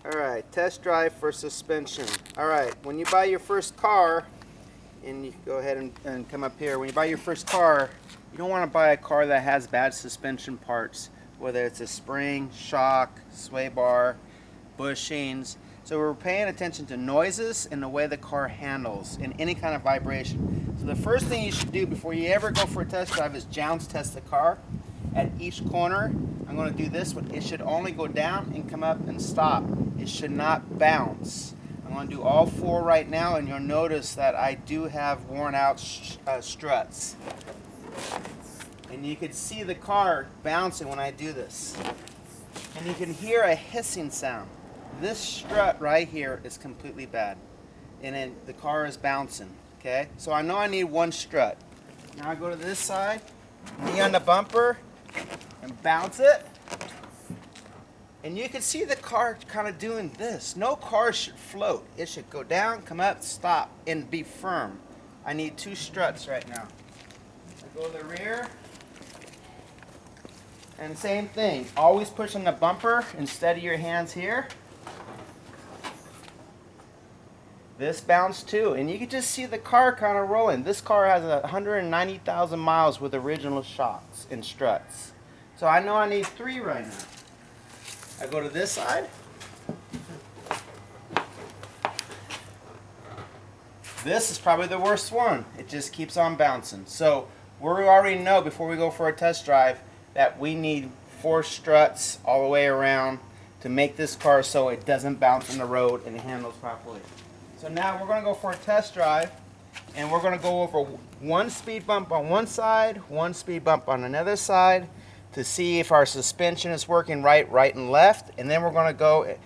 Alright, test drive for suspension. Alright, when you buy your first car, and you can go ahead and come up here, when you buy your first car, you don't want to buy a car that has bad suspension parts, whether it's a spring, shock, sway bar, bushings. So we're paying attention to noises and the way the car handles and any kind of vibration. So the first thing you should do before you ever go for a test drive is jounce test the car at each corner. I'm going to do this one. It should only go down and come up and stop. It should not bounce. I'm going to do all four right now, and you'll notice that I do have worn out struts. And you can see the car bouncing when I do this. And you can hear a hissing sound. This strut right here is completely bad. And then the car is bouncing. Okay? So I know I need one strut. Now I go to this side, knee on the bumper, and bounce it. And you can see the car kind of doing this. No car should float. It should go down, come up, stop, and be firm. I need two struts right now. I go to the rear. And same thing. Always push on the bumper and steady your hands here. This bounced too. And you can just see the car kind of rolling. This car has 190,000 miles with original shocks and struts. So I know I need three right now. I go to this side. This is probably the worst one. It just keeps on bouncing. So we already know before we go for a test drive that we need 4 struts all the way around to make this car so it doesn't bounce on the road and it handles properly. So now we're going to go for a test drive, and we're going to go over one speed bump on one side, one speed bump on another side, to see if our suspension is working right, and left. And then we're going to go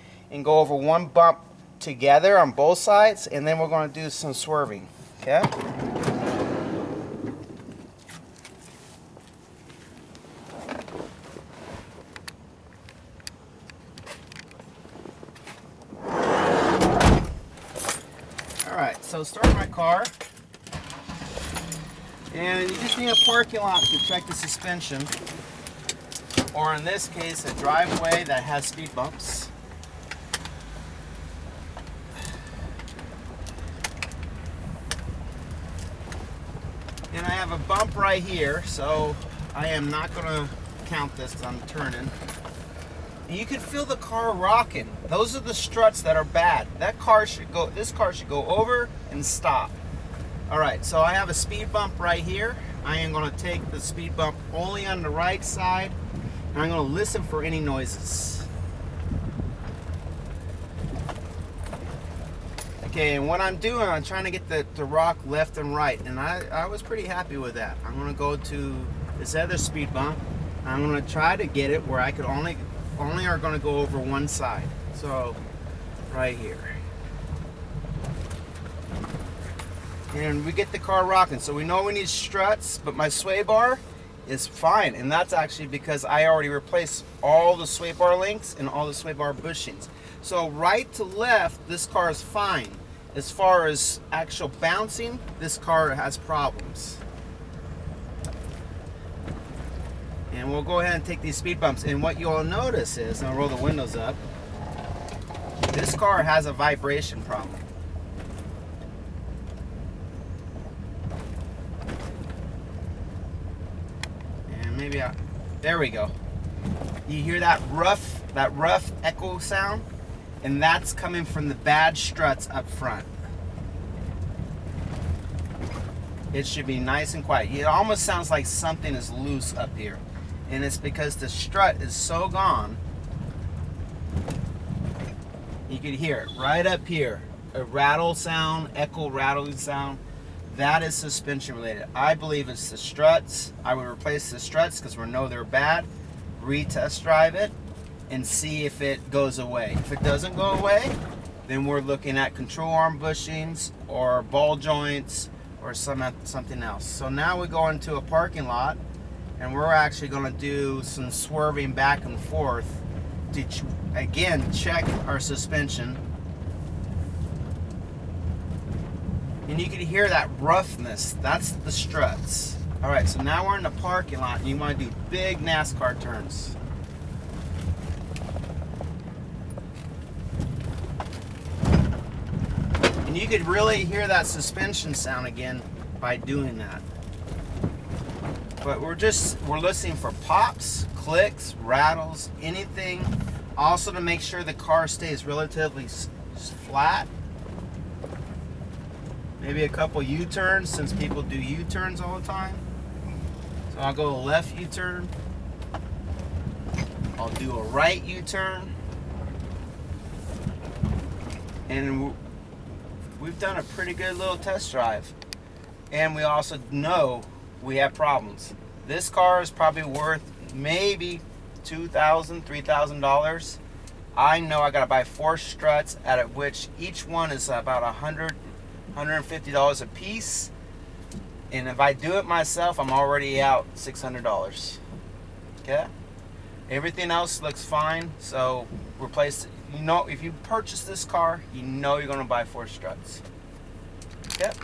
over one bump together on both sides, and then we're going to do some swerving. Okay? Alright, so start my car. And you just need a parking lot to check the suspension. Or in this case, a driveway that has speed bumps. And I have a bump right here, so I am not going to count this because I'm turning. And you can feel the car rocking. Those are the struts that are bad. This car should go over and stop. All right, so I have a speed bump right here. I am going to take the speed bump only on the right side. And I'm going to listen for any noises. Okay, and what I'm doing, I'm trying to get the rock left and right. And I was pretty happy with that. I'm going to go to this other speed bump. I'm going to try to get it where I could only are going to go over one side. So, right here. And we get the car rocking. So we know we need struts, but my sway bar is fine, and that's actually because I already replaced all the sway bar links and all the sway bar bushings. So right to left, this car is fine. As far as actual bouncing, this car has problems. And we'll go ahead and take these speed bumps, and what you'll notice is, and I'll roll the windows up, this car has a vibration problem. There we go. You hear that rough echo sound? And that's coming from the bad struts up front. It should be nice and quiet. It almost sounds like something is loose up here. And it's because the strut is so gone. You can hear it right up here. A rattle sound, echo rattling sound. That is suspension related. I believe it's the struts. I would replace the struts because we know they're bad. Retest drive it and see if it goes away. If it doesn't go away, then we're looking at control arm bushings or ball joints or something else. So now we go into a parking lot, and we're actually going to do some swerving back and forth to again check our suspension. And you can hear that roughness. That's the struts. All right, so now we're in the parking lot, and you want to do big NASCAR turns. And you could really hear that suspension sound again by doing that. But we're listening for pops, clicks, rattles, anything. Also to make sure the car stays relatively flat. Maybe a couple U-turns, since people do U-turns all the time. So I'll go a left U-turn. I'll do a right U-turn. And we've done a pretty good little test drive. And we also know we have problems. This car is probably worth maybe $2,000, $3,000. I know I gotta buy 4 struts, out of which each one is about $100, $150 a piece. And if I do it myself, I'm already out $600. Okay? Everything else looks fine, so replace it. You know, if you purchase this car, you know you're gonna buy 4 struts. Yep.